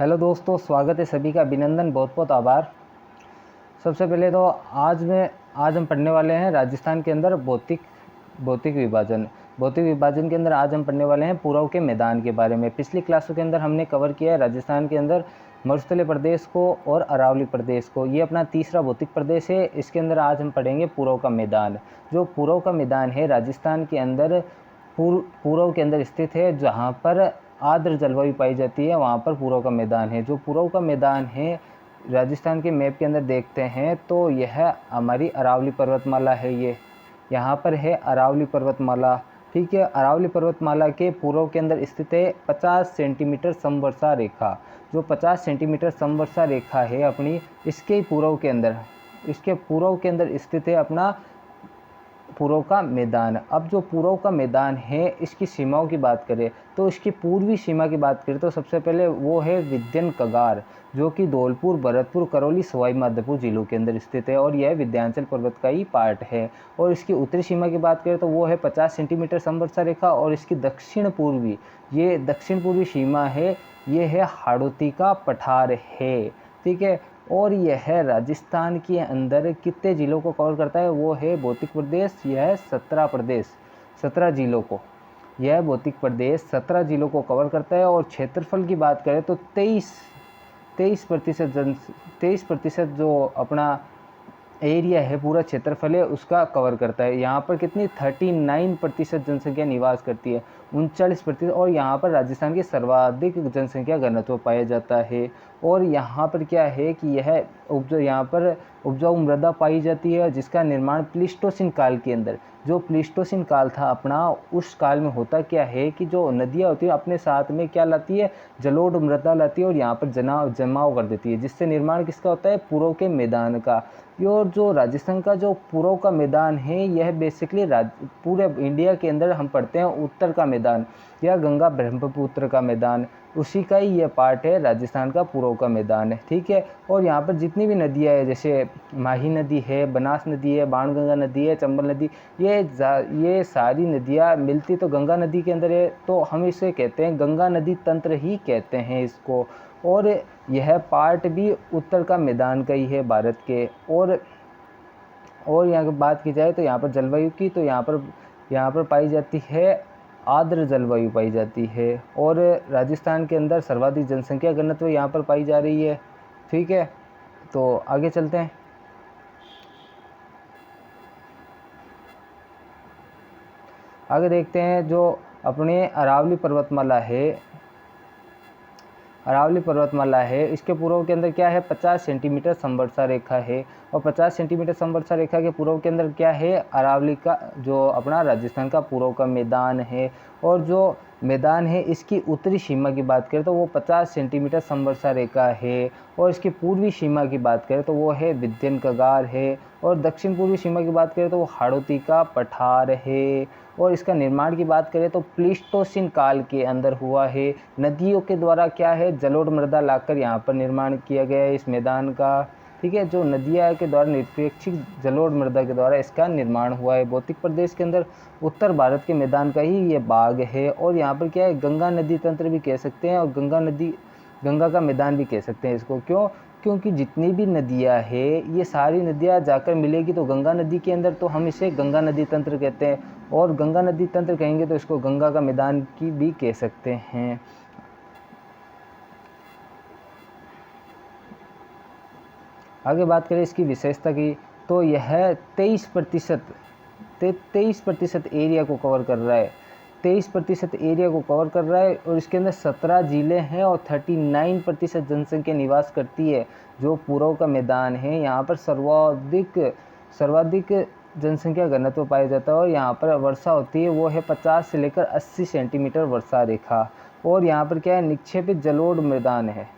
Hello दोस्तों, स्वागत है सभी का। अभिनंदन, बहुत बहुत आभार। सबसे पहले तो आज हम पढ़ने वाले हैं राजस्थान के अंदर भौतिक विभाजन के अंदर आज हम पढ़ने वाले हैं पूर्व के मैदान के बारे में। पिछली क्लासों के अंदर हमने कवर किया है राजस्थान के अंदर मरुस्थलीय प्रदेश को और अरावली प्रदेश को। ये अपना तीसरा भौतिक प्रदेश है। इसके अंदर आज हम पढ़ेंगे पूर्व का मैदान। जो पूर्व का मैदान है राजस्थान के अंदर पूर्व के अंदर स्थित है, जहाँ पर आर्द्र जलवायु पाई जाती है, वहाँ पर पूर्व का मैदान है। जो पूर्व का मैदान है राजस्थान के मैप के अंदर देखते हैं तो यह हमारी अरावली पर्वतमाला है। ये यहाँ पर है अरावली पर्वतमाला। ठीक है, अरावली पर्वतमाला के पूर्व के अंदर स्थित है 50 सेंटीमीटर समवर्षा रेखा। जो 50 सेंटीमीटर समवर्षा रेखा है अपनी, इसके पूर्व के अंदर स्थित है अपना पूर्व का मैदान। अब जो पूर्व का मैदान है, इसकी सीमाओं की बात करें तो इसकी पूर्वी सीमा की बात करें तो सबसे पहले वो है विंध्य कगार, जो कि धौलपुर, भरतपुर, करौली, सवाई माधोपुर जिलों के अंदर स्थित है और यह विंध्याचल पर्वत का ही पार्ट है। और इसकी उत्तरी सीमा की बात करें तो वो है 50 सेंटीमीटर समवर्षा रेखा। और इसकी दक्षिण पूर्वी सीमा है, ये है हाड़ौती का पठार है। ठीक है, और यह राजस्थान के अंदर कितने जिलों को कवर करता है? वो है भौतिक प्रदेश, यह 17 जिलों को, यह भौतिक प्रदेश 17 जिलों को कवर करता है। और क्षेत्रफल की बात करें तो 23% जो अपना एरिया है, पूरा क्षेत्रफल है, उसका कवर करता है। यहाँ पर कितनी 39% जनसंख्या निवास करती है, 39%। और यहाँ पर राजस्थान की सर्वाधिक जनसंख्या घनत्व पाया जाता है। और यहाँ पर क्या है कि यहाँ पर उपजाऊ मृदा पाई जाती है, जिसका निर्माण प्लीस्टोसिन काल के अंदर, जो प्लीस्टोसिन काल था अपना, उस काल में होता क्या है कि जो नदियाँ होती है अपने साथ में क्या लाती है, जलोढ़ मृदा लाती है और यहाँ पर जमाव कर देती है, जिससे निर्माण किसका होता है? पूर्व के मैदान का। और जो राजस्थान का जो पूर्व का मैदान है, यह बेसिकली पूरे इंडिया के अंदर हम पढ़ते हैं उत्तर का मैदान या गंगा ब्रह्मपुत्र का मैदान, उसी का ही ये पार्ट है राजस्थान का पूर्व का मैदान है। ठीक है, और यहाँ पर जितनी भी नदियाँ है, जैसे माही नदी है, बनास नदी है, बाणगंगा नदी है, चंबल नदी, ये सारी नदियाँ मिलती तो गंगा नदी के अंदर है, तो हम इसे कहते हैं गंगा नदी तंत्र ही कहते हैं इसको। और यह पार्ट भी उत्तर का मैदान का ही है भारत के। और यहाँ की बात की जाए तो यहाँ पर जलवायु की, तो यहाँ पर पाई जाती है आर्द्र जलवायु पाई जाती है। और राजस्थान के अंदर सर्वाधिक जनसंख्या घनत्व यहाँ पर पाई जा रही है। ठीक है, तो आगे चलते हैं। आगे देखते हैं जो अपने अरावली पर्वतमाला है, इसके पूर्व के अंदर क्या है? 50 सेंटीमीटर समवर्षा रेखा है। और 50 सेंटीमीटर समवर्षा रेखा के पूर्व के अंदर क्या है? अरावली का, जो अपना राजस्थान का पूर्व का मैदान है। और जो मैदान है, इसकी उत्तरी सीमा की बात करें तो वो 50 सेंटीमीटर समवर्षा रेखा है। और इसकी पूर्वी सीमा की बात करें तो वो है विंध्य कगार है। और दक्षिण पूर्वी सीमा की बात करें तो वो हाड़ौती का पठार है। और इसका निर्माण की बात करें तो प्लीस्टोसिन काल के अंदर हुआ है। नदियों के द्वारा क्या है? जलोढ़ मृदा लाकर यहाँ पर निर्माण किया गया है इस मैदान का। ठीक है, जो नदियाँ के द्वारा निरपेक्षिक जलोढ़ मृदा के द्वारा इसका निर्माण हुआ है। भौतिक प्रदेश के अंदर उत्तर भारत के मैदान का ही ये भाग है। और यहाँ पर क्या है? गंगा नदी तंत्र भी कह सकते हैं और गंगा का मैदान भी कह सकते हैं इसको। क्यों? क्योंकि जितनी भी नदियाँ हैं, ये सारी नदियाँ जाकर मिलेगी तो गंगा नदी के अंदर, तो हम इसे गंगा नदी तंत्र कहते हैं। और गंगा नदी तंत्र कहेंगे तो इसको गंगा का मैदान की भी कह सकते हैं। आगे बात करें इसकी विशेषता की, तो यह 23% एरिया को कवर कर रहा है। 23% एरिया को कवर कर रहा है। और इसके अंदर 17 जिले हैं और 39% जनसंख्या निवास करती है। जो पूर्व का मैदान है, यहाँ पर सर्वाधिक जनसंख्या घनत्व पाया जाता है। और यहाँ पर वर्षा होती है वो है 50 से लेकर 80 सेंटीमीटर वर्षा रेखा। और यहाँ पर क्या है? निक्षेपित जलोढ़ मैदान है।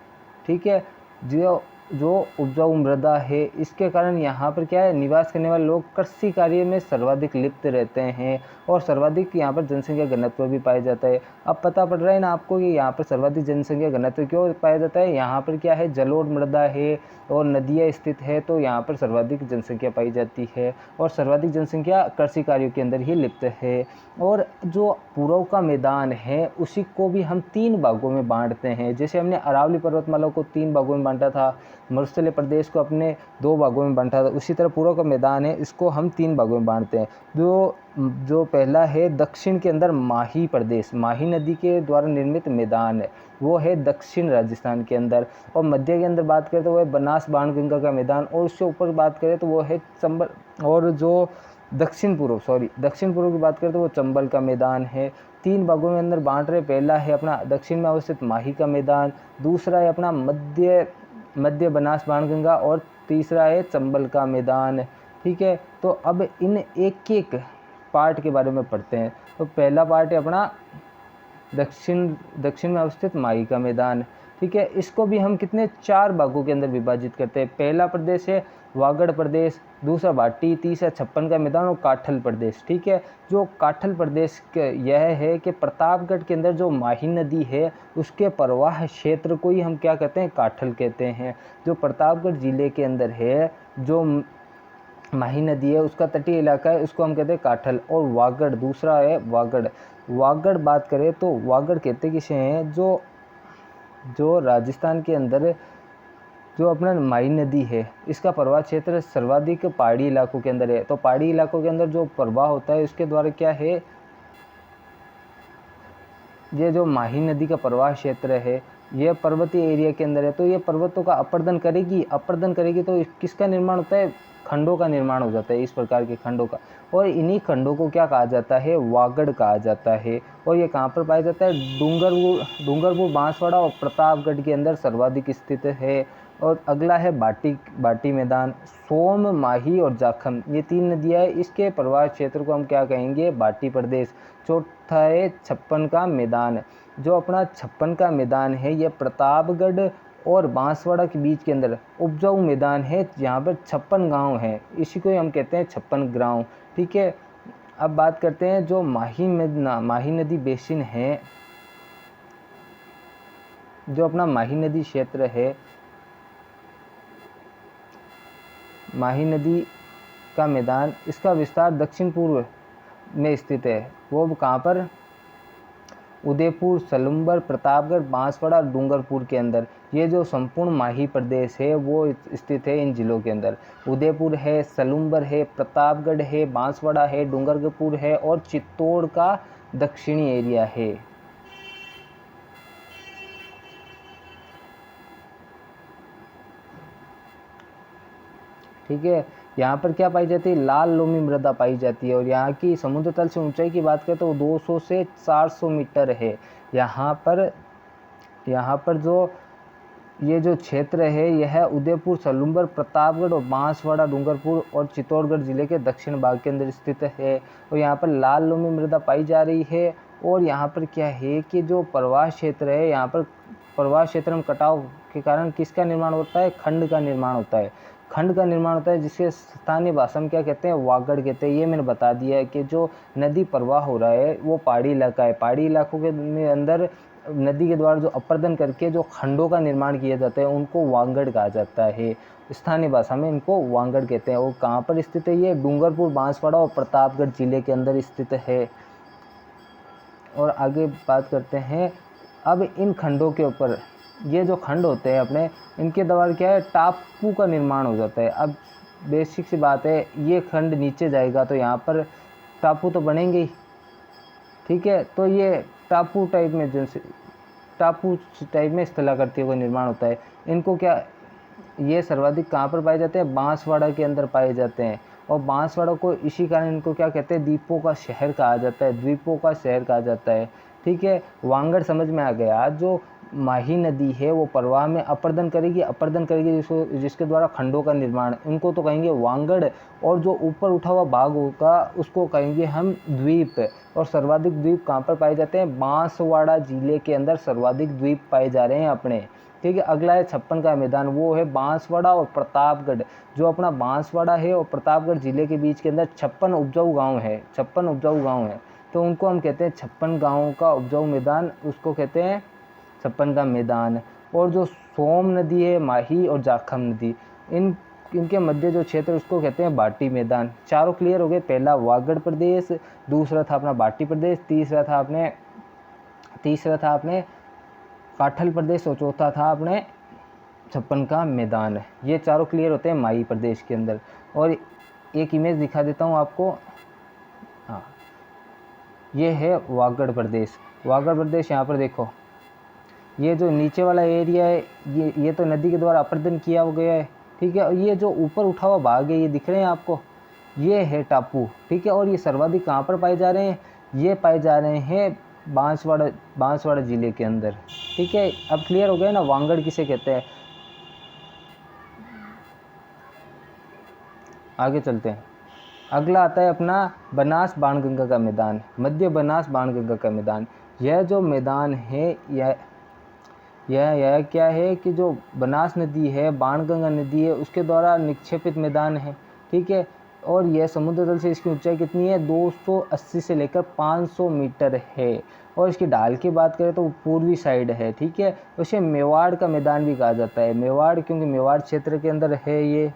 ठीक है, जो जो उपजाऊ मृदा है इसके कारण यहाँ पर क्या है, निवास करने वाले लोग कृषि कार्य में सर्वाधिक लिप्त रहते हैं और सर्वाधिक यहाँ पर जनसंख्या घनत्व भी पाया जाता है। अब पता पड़ रहा है ना आपको कि यहाँ पर सर्वाधिक जनसंख्या घनत्व क्यों पाया जाता है। यहाँ पर क्या है, जलोढ़ मृदा है और नदियाँ स्थित है, तो यहाँ पर सर्वाधिक जनसंख्या पाई जाती है और सर्वाधिक जनसंख्या कृषि कार्यों के अंदर ही लिप्त है। और जो पूर्व का मैदान है उसी को भी हम 3 भागों में बांटते हैं। जैसे हमने अरावली पर्वतमाला को 3 भागों में बांटा था, मरुस्थलीय प्रदेश को अपने 2 भागों में बांटा था, उसी तरह पूर्व का मैदान है इसको हम 3 भागों में बांटते हैं। जो पहला है दक्षिण के अंदर माही प्रदेश, माही नदी के द्वारा निर्मित मैदान है, वो है दक्षिण राजस्थान के अंदर। और मध्य के अंदर बात करें तो वो है बनास बाणगंगा का मैदान, और उससे ऊपर बात करें तो वो है चंबल। और जो दक्षिण पूर्व की बात करें तो वो चंबल का मैदान है। 3 भागों में अंदर बांट रहे। पहला है अपना दक्षिण में अवस्थित माही का मैदान, दूसरा है अपना मध्य बनास बाणगंगा और तीसरा है चंबल का मैदान। ठीक है, तो अब इन एक पार्ट के बारे में पढ़ते हैं। तो पहला पार्ट है अपना दक्षिण में अवस्थित माही का मैदान। ठीक है, इसको भी हम कितने 4 भागों के अंदर विभाजित करते हैं। पहला प्रदेश है वागड़ प्रदेश, दूसरा भाटी, तीसरा छप्पन का मैदान और काठल प्रदेश। ठीक है, जो काठल प्रदेश यह है कि प्रतापगढ़ के अंदर जो माही नदी है उसके प्रवाह क्षेत्र को ही हम क्या कहते हैं, काठल कहते हैं। जो प्रतापगढ़ जिले के अंदर है जो माही नदी है उसका तटीय इलाका है, उसको हम कहते हैं काठल। और वागड़ दूसरा है वागड़ बात करें तो वागड़ कहते किसे हैं, जो राजस्थान के अंदर जो अपना माही नदी है इसका प्रवाह क्षेत्र सर्वाधिक पहाड़ी इलाकों के अंदर है। तो पहाड़ी इलाकों के अंदर जो प्रवाह होता है उसके द्वारा क्या है, ये जो माही नदी का प्रवाह क्षेत्र है ये पर्वतीय एरिया के अंदर है। तो ये पर्वतों का अपर्दन करेगी तो किसका निर्माण होता है, खंडों का निर्माण हो जाता है, इस प्रकार के खंडों का। और इन्हीं खंडों को क्या कहा जाता है, वागड़ कहा जाता है। और ये कहाँ पर पाया जाता है, डूंगरपुर बांसवाड़ा और प्रतापगढ़ के अंदर सर्वाधिक स्थित है। और अगला है बाटी मैदान, सोम, माही और जाखम, ये 3 नदियाँ है, इसके प्रवाह क्षेत्र को हम क्या कहेंगे, बाटी प्रदेश। चौथा है छप्पन का मैदान। जो अपना छप्पन का मैदान है ये प्रतापगढ़ और बांसवाड़ा के बीच के अंदर उपजाऊ मैदान है, यहाँ पर 56 गांव हैं, इसी को हम कहते हैं 56 गांव। ठीक है, अब बात करते हैं जो माही नदी बेसिन है, जो अपना माही नदी क्षेत्र है, माही नदी का मैदान, इसका विस्तार दक्षिण पूर्व में स्थित है। वो कहाँ पर, उदयपुर, सलुम्बर, प्रतापगढ़, बांसवाड़ा, डूंगरपुर के अंदर। ये जो संपूर्ण माही प्रदेश है वो स्थित है इन जिलों के अंदर। उदयपुर है, सलुम्बर है, प्रतापगढ़ है, बांसवाड़ा है, डूंगरपुर है और चित्तौड़ का दक्षिणी एरिया है। ठीक है, यहाँ पर क्या पाई जाती है, लाल लोमी मृदा पाई जाती है। और यहाँ की समुद्र तल से ऊंचाई की बात करें तो 200 से 400 मीटर है। यहाँ पर जो ये जो क्षेत्र है यह उदयपुर, सलुम्बर, प्रतापगढ़ और बांसवाड़ा, डूंगरपुर और चित्तौड़गढ़ जिले के दक्षिण भाग के अंदर स्थित है। और यहाँ पर लाल लोमी मृदा पाई जा रही है। और यहाँ पर क्या है कि जो प्रवाह क्षेत्र है, यहाँ पर प्रवाह क्षेत्र में कटाव के कारण किसका निर्माण होता है, खंड का निर्माण होता है, जिसे स्थानीय भाषा में क्या कहते हैं, वागड़ कहते हैं। ये मैंने बता दिया है कि जो नदी प्रवाह हो रहा है वो पहाड़ी इलाका है, पहाड़ी इलाकों के अंदर नदी के द्वारा जो अपर्दन करके जो खंडों का निर्माण किया जाता है उनको वागड़ कहा जाता है, स्थानीय भाषा में इनको वागड़ कहते हैं। और कहाँ पर स्थित है ये, डूंगरपुर, बांसवाड़ा और प्रतापगढ़ जिले के अंदर स्थित है। और आगे बात करते हैं अब इन खंडों के ऊपर। ये जो खंड होते हैं अपने, इनके द्वारा क्या है, टापू का निर्माण हो जाता है। अब बेसिक सी बात है, ये खंड नीचे जाएगा तो यहाँ पर टापू तो बनेंगे ही। ठीक है, तो ये टापू टाइप में स्थलाकृतियों का निर्माण होता है। इनको क्या, ये सर्वाधिक कहाँ पर पाए जाते हैं, बांसवाड़ा के अंदर पाए जाते हैं। और बांसवाड़ा को इसी कारण इनको क्या कहते हैं, द्वीपों का शहर कहा जाता है। ठीक है, वागड़ समझ में आ गया। जो माही नदी है वो प्रवाह में अपर्दन करेगी जिसके द्वारा खंडों का निर्माण, इनको तो कहेंगे वागड़। और जो ऊपर उठा हुआ भाग होगा उसको कहेंगे हम द्वीप। और सर्वाधिक द्वीप कहाँ पर पाए जाते हैं, बांसवाड़ा जिले के अंदर सर्वाधिक द्वीप पाए जा रहे हैं अपने। ठीक है। अगला है छप्पन का मैदान, वो है बांसवाड़ा और प्रतापगढ़। जो अपना बांसवाड़ा है और प्रतापगढ़ जिले के बीच के अंदर 56 उपजाऊ गांव है, 56 उपजाऊ गांव है, तो उनको हम कहते हैं 56 गाँवों का उपजाऊ मैदान, उसको कहते हैं छप्पन का मैदान। और जो सोम नदी है, माही और जाखम नदी, इनके मध्य जो क्षेत्र उसको कहते हैं बाटी मैदान। चारों क्लियर हो गए। पहला वागड़ प्रदेश, दूसरा था अपना बाटी प्रदेश, तीसरा था अपने काठल प्रदेश और चौथा था अपने छप्पन का मैदान। ये चारों क्लियर होते हैं माही प्रदेश के अंदर। और एक इमेज दिखा देता हूँ आपको। हाँ, ये है वागड़ प्रदेश। वागड़ प्रदेश यहाँ पर देखो, ये जो नीचे वाला एरिया है ये तो नदी के द्वारा अपर्दन किया गया है, ठीक है। और ये जो ऊपर उठा हुआ भाग है, ये दिख रहे हैं आपको, ये है टापू, ठीक है। और ये सर्वाधिक कहाँ पर पाए जा रहे हैं? ये पाए जा रहे हैं बांसवाड़ा जिले के अंदर, ठीक है। अब क्लियर हो गया ना वागड़ किसे कहते हैं। आगे चलते हैं। अगला आता है अपना बनास बाणगंगा का मैदान, मध्य बनास बाणगंगा का मैदान। यह जो मैदान है यह क्या है कि जो बनास नदी है, बाणगंगा नदी है, उसके द्वारा निक्षेपित मैदान है, ठीक है। और यह समुद्र तल से इसकी ऊंचाई कितनी है? 280 से लेकर 500 मीटर है। और इसकी ढाल की बात करें तो पूर्वी साइड है, ठीक है। उसे मेवाड़ का मैदान भी कहा जाता है, मेवाड़ क्योंकि मेवाड़ क्षेत्र के अंदर है ये,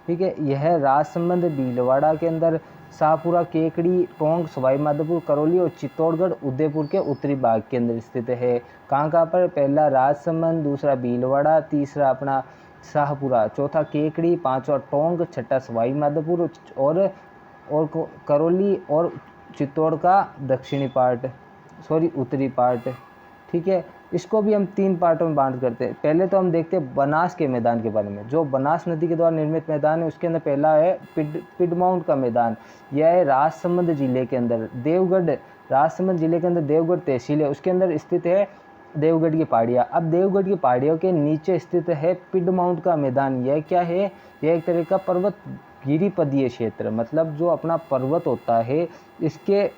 ठीक है। यह राजसमंद, भीलवाड़ा के अंदर, शाहपुरा, केकड़ी, टोंक, सवाई माधोपुर, करौली और चित्तौड़गढ़, उदयपुर के उत्तरी भाग के अंदर स्थित है। कहाँ पर? पहला राजसमंद, दूसरा भीलवाड़ा, तीसरा अपना शाहपुरा, चौथा केकड़ी, पांचवा टोंक, छठा सवाई माधोपुर और करौली और चित्तौड़ का दक्षिणी पार्ट, उत्तरी पार्ट, ठीक है। इसको भी हम 3 पार्टों में बांट करते हैं। पहले तो हम देखते हैं बनास के मैदान के बारे में। जो बनास नदी के द्वारा निर्मित मैदान है उसके अंदर पहला है पिडमाउंट का मैदान। यह है राजसमंद जिले के अंदर, राजसमंद जिले के अंदर देवगढ़ तहसील है, उसके अंदर स्थित है देवगढ़ की पहाड़ियाँ। अब देवगढ़ की पहाड़ियों के नीचे स्थित है पिडमाउंट का मैदान। यह क्या है? यह एक तरह का पर्वत गिरिपदीय क्षेत्र, मतलब जो अपना पर्वत होता है इसके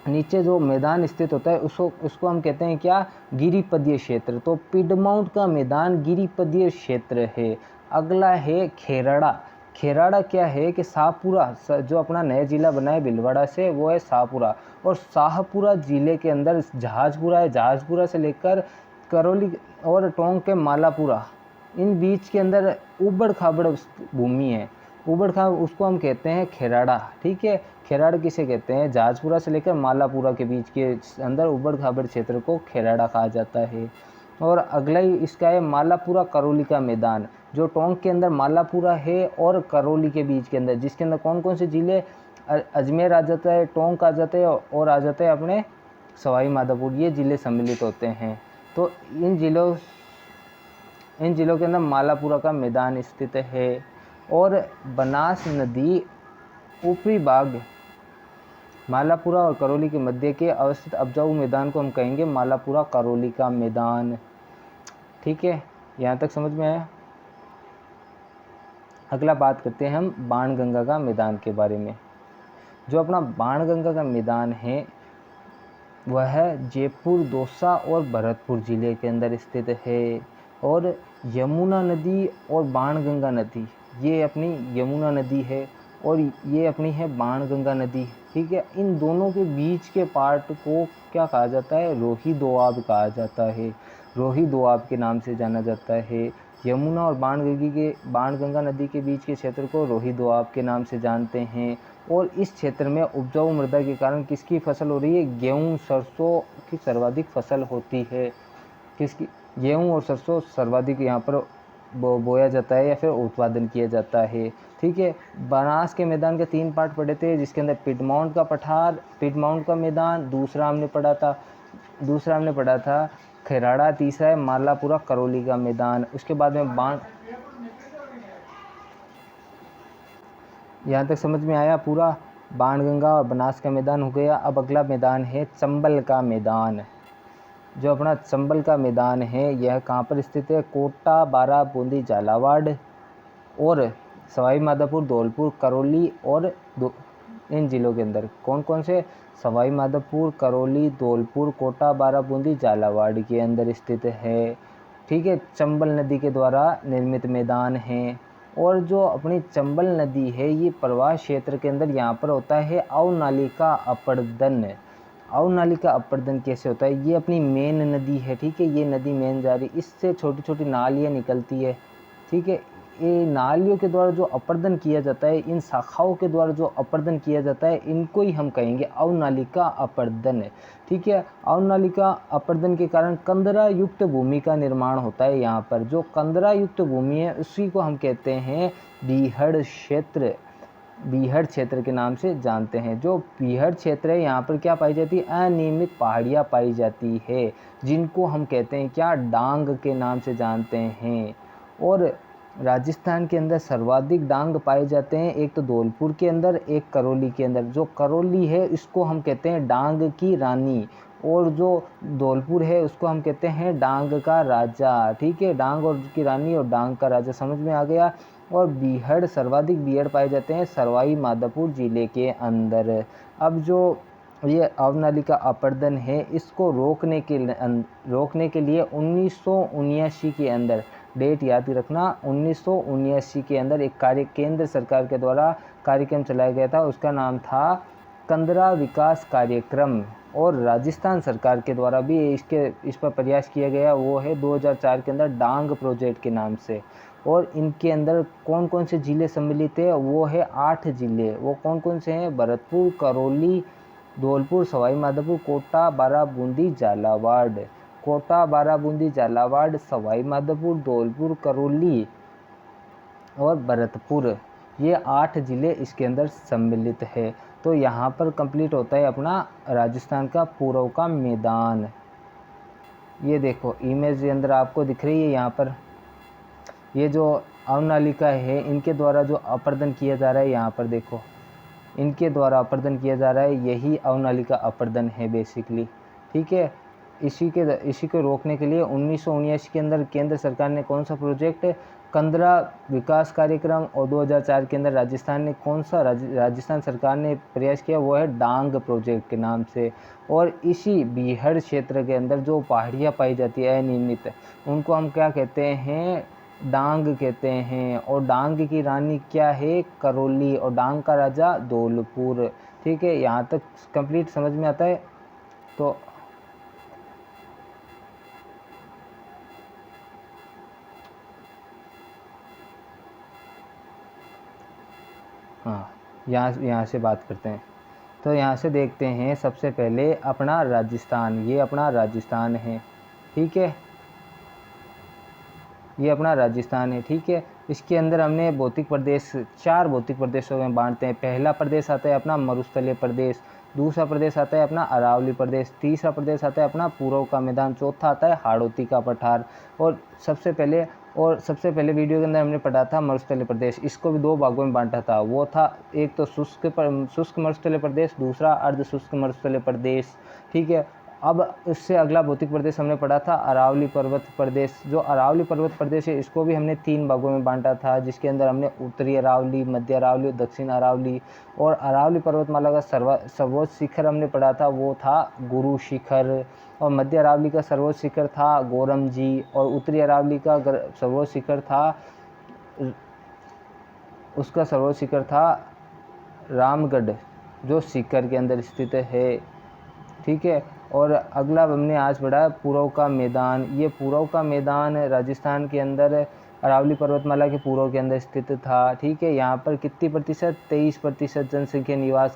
नीचे जो मैदान स्थित होता है उसको हम कहते हैं क्या? गिरिपदीय क्षेत्र। तो पिडमाउंट का मैदान गिरिपदीय क्षेत्र है। अगला है खेराड़ा। खेराड़ा क्या है कि शाहपुरा, जो अपना नया जिला बना है भीलवाड़ा से, वो है शाहपुरा। और शाहपुरा जिले के अंदर जहाजपुरा है, जहाजपुरा से लेकर करौली और टोंक के मालापुरा, इन बीच के अंदर उबड़ खाबड़ भूमि है। उबड़ खाबड़ उसको हम कहते हैं खेराड़ा, ठीक है। खेराड़ा किसे कहते हैं? जहाजपुरा से लेकर मालापुरा के बीच के अंदर उबड़ खाबड़ क्षेत्र को खेराड़ा कहा जाता है। और अगला ही इसका है मालापुरा करौली का मैदान, जो टोंक के अंदर मालापुरा है और करौली के बीच के अंदर, जिसके अंदर कौन कौन से जिले? अजमेर आ जाता है, टोंक आ जाता है और आ जाता है अपने सवाई माधोपुर, ये जिले सम्मिलित होते हैं। तो इन जिलों के अंदर मालापुरा का मैदान स्थित है। और बनास नदी ऊपरी भाग मालापुरा और करौली के मध्य के अवस्थित उपजाऊ मैदान को हम कहेंगे मालापुरा करौली का मैदान, ठीक है। यहाँ तक समझ में आया? अगला बात करते हैं हम बाणगंगा का मैदान के बारे में। जो अपना बाणगंगा का मैदान है वह जयपुर, दौसा और भरतपुर जिले के अंदर स्थित है। और यमुना नदी और बाणगंगा नदी, ये अपनी यमुना नदी है और ये अपनी है बाणगंगा नदी, ठीक है। इन दोनों के बीच के पार्ट को क्या कहा जाता है? रोही दोआब कहा जाता है, रोही दोआब के नाम से जाना जाता है। यमुना और बाणगंगा नदी के बीच के क्षेत्र को रोही दोआब के नाम से जानते हैं। और इस क्षेत्र में उपजाऊ मृदा के कारण किसकी फसल हो रही है? गेहूँ, सरसों की सर्वाधिक फसल होती है। किसकी? गेहूँ और सरसों सर्वाधिक यहाँ पर बोया जाता है या फिर उत्पादन किया जाता है, ठीक है। बनास के मैदान के 3 पार्ट पढ़े थे, जिसके अंदर पिडमाउंट का पठार, पिडमाउंट का मैदान, दूसरा हमने पढ़ा था खेराड़ा, तीसरा है मालापुरा करौली का मैदान। उसके बाद में यहाँ तक समझ में आया पूरा? बाणगंगा और बनास का मैदान हो गया। अब अगला मैदान है चंबल का मैदान। जो अपना चंबल का मैदान है यह कहाँ पर स्थित है? कोटा, बारा, बूंदी, झालावाड़ और सवाई माधोपुर, धौलपुर, करौली और इन जिलों के अंदर। कौन कौन से? सवाई माधोपुर, करौली, धौलपुर, कोटा, बारा, बूंदी, झालावाड़ के अंदर स्थित है। ठीक है, चंबल नदी के द्वारा निर्मित मैदान हैं। और जो अपनी चंबल नदी है ये प्रवाह क्षेत्र के अंदर यहाँ पर होता है अवनालिका अपर्दन। अवनालिका अपर्दन कैसे होता है, ये अपनी मेन नदी है, ठीक है, ये नदी मेन जा रही, इससे छोटी छोटी नालियाँ निकलती है, ठीक है। ये नालियों के द्वारा जो अपर्दन किया जाता है, इन शाखाओं के द्वारा जो अपर्दन किया जाता है, इनको ही हम कहेंगे अवनालिका अपर्दन, ठीक है। अवनालिका अपर्दन के कारण कंदरा युक्त भूमि का निर्माण होता है। यहाँ पर जो कंदरा युक्त भूमि है उसी को हम कहते हैं बीहड़ क्षेत्र, बीहड़ क्षेत्र के नाम से जानते हैं। जो बीहड़ क्षेत्र है यहाँ पर क्या पाई जाती है, अनियमित पहाड़ियाँ पाई जाती है, जिनको हम कहते हैं क्या, डांग के नाम से जानते हैं। और राजस्थान के अंदर सर्वाधिक डांग पाए जाते हैं, एक तो धौलपुर के अंदर, एक करौली के अंदर। जो करौली है इसको हम कहते हैं डांग की रानी, और जो धौलपुर है उसको हम कहते हैं डांग का राजा, ठीक है। डांग और की रानी और डांग का राजा समझ में आ गया। और बीहड़, सर्वाधिक बीहड़ पाए जाते हैं सवाई माधोपुर जिले के अंदर। अब जो ये अवनालिका अपर्दन है इसको रोकने के लिए 1979 के अंदर, डेट याद रखना, 1979 के अंदर एक केंद्र सरकार के द्वारा कार्यक्रम चलाया गया था, उसका नाम था कंदरा विकास कार्यक्रम। और राजस्थान सरकार के द्वारा भी इस पर प्रयास किया गया, वो है 2004 के अंदर डांग प्रोजेक्ट के नाम से। और इनके अंदर कौन कौन से ज़िले सम्मिलित है, वो है 8 ज़िले। वो कौन कौन से हैं, भरतपुर, करौली, धौलपुर, सवाई माधोपुर, कोटा, बाराबूंदी, झालावाड़। कोटा, बाराबूंदी, झालावाड़, सवाई माधोपुर, धौलपुर, करौली और भरतपुर, ये 8 ज़िले इसके अंदर सम्मिलित है। तो यहाँ पर कंप्लीट होता है अपना राजस्थान का पूर्व का मैदान। ये देखो इमेज के अंदर आपको दिख रही है, यहाँ पर ये जो अवनालिका है इनके द्वारा जो अपर्दन किया जा रहा है, यहाँ पर देखो इनके द्वारा अपर्दन किया जा रहा है, यही अवनालिका अपर्दन है बेसिकली, ठीक है। इसी को रोकने के लिए 1979 के अंदर केंद्र सरकार ने कौन सा प्रोजेक्ट, कंदरा विकास कार्यक्रम, और 2004 के अंदर राजस्थान सरकार ने प्रयास किया, वो है डांग प्रोजेक्ट के नाम से। और इसी बीहड़ क्षेत्र के अंदर जो पहाड़ियाँ पाई जाती है अनियमित, उनको हम क्या कहते हैं, डांग कहते हैं। और डांग की रानी क्या है, करौली, और डांग का राजा धौलपुर, ठीक है। यहाँ तक कंप्लीट समझ में आता है। तो हाँ, यहाँ से बात करते हैं। तो यहाँ से देखते हैं सबसे पहले अपना राजस्थान, ये अपना राजस्थान है, ठीक है, ये अपना राजस्थान है, ठीक है। इसके अंदर हमने भौतिक प्रदेश 4 भौतिक प्रदेशों में बांटते हैं। पहला प्रदेश आता है अपना मरुस्थलीय प्रदेश, दूसरा प्रदेश आता है अपना अरावली प्रदेश, तीसरा प्रदेश आता है अपना पूर्व का मैदान, चौथा आता है हाड़ौती का पठार। और सबसे पहले वीडियो के अंदर हमने पढ़ा था मरुस्थलीय प्रदेश, इसको भी 2 भागों में बांटा था। वो था एक तो शुष्क मरुस्थलीय प्रदेश, दूसरा अर्ध शुष्क मरुस्थलीय प्रदेश, ठीक है। अब इससे अगला भौतिक प्रदेश हमने पढ़ा था अरावली पर्वत प्रदेश। जो अरावली पर्वत प्रदेश है इसको भी हमने 3 भागों में बांटा था, जिसके अंदर हमने उत्तरी अरावली, मध्य अरावली और दक्षिण अरावली। और अरावली पर्वतमाला का सर्वोच्च शिखर हमने पढ़ा था, वो था गुरु शिखर। और मध्य अरावली का सर्वोच्च शिखर था गोरम जी, और उत्तरी अरावली का सर्वोच्च शिखर था रामगढ़, जो सीकर के अंदर स्थित है, ठीक है। और अगला हमने आज पढ़ा पूर्व का मैदान। ये पूर्व का मैदान राजस्थान के अंदर अरावली पर्वतमाला के पूर्व के अंदर स्थित था, ठीक है। यहाँ पर कितनी प्रतिशत, 23% जनसंख्या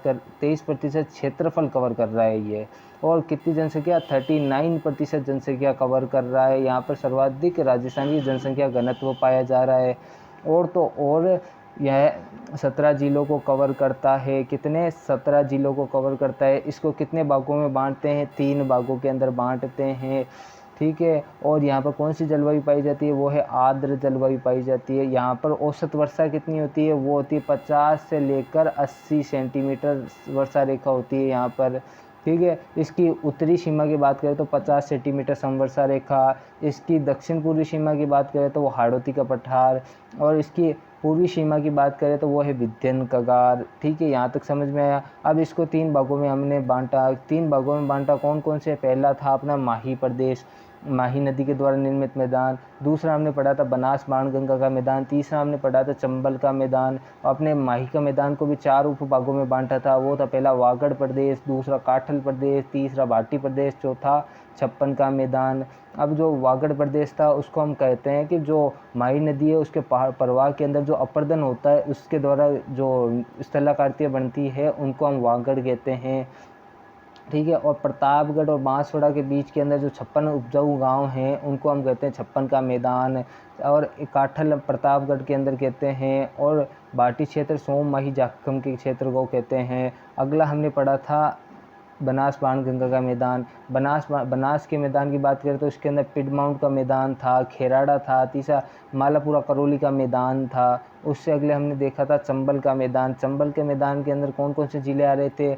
23% क्षेत्रफल कवर कर रहा है ये। और कितनी जनसंख्या, 39% जनसंख्या कवर कर रहा है। यहाँ पर सर्वाधिक राजस्थान की जनसंख्या घनत्व पाया जा रहा है। और यह 17 जिलों को कवर करता है। कितने, 17 जिलों को कवर करता है। इसको कितने भागों में बांटते हैं, 3 भागों के अंदर बांटते हैं, ठीक है। और यहाँ पर कौन सी जलवायु पाई जाती है, वो है आर्द्र जलवायु पाई जाती है। यहाँ पर औसत वर्षा कितनी होती है, वो होती है 50 से लेकर 80 सेंटीमीटर वर्षा रेखा होती है यहाँ पर, ठीक है। इसकी उत्तरी सीमा की बात करें तो 50 सेंटीमीटर समवर्षा रेखा। इसकी दक्षिण पूर्वी सीमा की बात करें तो वो हाड़ौती का पठार। और इसकी पूर्वी सीमा की बात करें तो वो है विंध्य कगार, ठीक है। यहाँ तक समझ में आया। अब इसको 3 भागों में हमने बांटा। 3 भागों में बांटा कौन कौन से, पहला था अपना माही प्रदेश, माही नदी के द्वारा निर्मित मैदान। दूसरा हमने पढ़ा था बनास बाणगंगा का मैदान। तीसरा हमने पढ़ा था चंबल का मैदान। अपने माही का मैदान को भी 4 उपभागों में बांटा था। वो था पहला वागड़ प्रदेश, दूसरा काठल प्रदेश, तीसरा भाटी प्रदेश, चौथा छप्पन का मैदान। अब जो वागड़ प्रदेश था उसको हम कहते हैं कि जो माही नदी है उसके प्रवाह के अंदर जो अपर्दन होता है उसके द्वारा जो स्थलाकृतियाँ बनती है उनको हम वागड़ कहते हैं, ठीक है। और प्रतापगढ़ और बांसवाड़ा के बीच के अंदर जो 56 उपजाऊ गांव हैं उनको हम कहते हैं छप्पन का मैदान। और काठल प्रतापगढ़ के अंदर कहते हैं, और भाटी क्षेत्र सोम माही जाखम के क्षेत्र को कहते हैं। अगला हमने पढ़ा था बनास बाणगंगा का मैदान। बनास के मैदान की बात करें तो इसके अंदर पिडमाउंट का मैदान था, खेराड़ा था, तीसरा मालापुरा करौली का मैदान था। उससे अगले हमने देखा था चंबल का मैदान। चंबल के मैदान के अंदर कौन कौन से ज़िले आ रहे थे?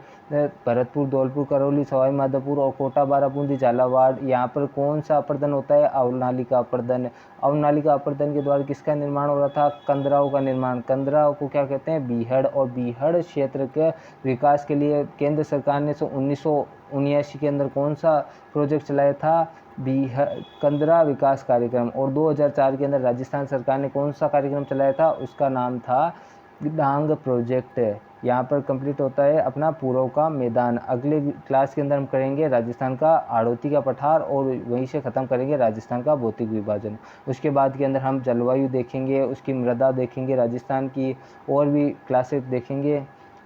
भरतपुर, धौलपुर, करौली, सवाई माधोपुर और कोटा, बाराबूंदी, झालावाड़। यहाँ पर कौन सा अपर्दन होता है? अवनाली का अपर्दन। अवनाली का अपर्दन के द्वारा किसका निर्माण हो रहा था? कंदराओं का निर्माण। कंदराओं को क्या कहते हैं? बीहड़। और बीहड़ क्षेत्र के विकास के लिए केंद्र सरकार ने 1979 के अंदर कौन सा प्रोजेक्ट चलाया था? कंदरा विकास कार्यक्रम। और 2004 के अंदर राजस्थान सरकार ने कौन सा कार्यक्रम चलाया था? उसका नाम था डांग प्रोजेक्ट। यहाँ पर कंप्लीट होता है अपना पूर्व का मैदान। अगले क्लास के अंदर हम करेंगे राजस्थान का आड़ोती का पठार और वहीं से ख़त्म करेंगे राजस्थान का भौतिक विभाजन। उसके बाद के अंदर हम जलवायु देखेंगे, उसकी मृदा देखेंगे राजस्थान की, और भी क्लासेस देखेंगे।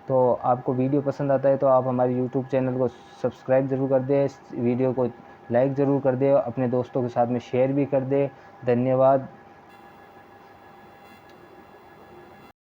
तो आपको वीडियो पसंद आता है तो आप हमारे यूट्यूब चैनल को सब्सक्राइब ज़रूर कर दें, वीडियो को लाइक ज़रूर कर दें, अपने दोस्तों के साथ में शेयर भी कर दें। धन्यवाद।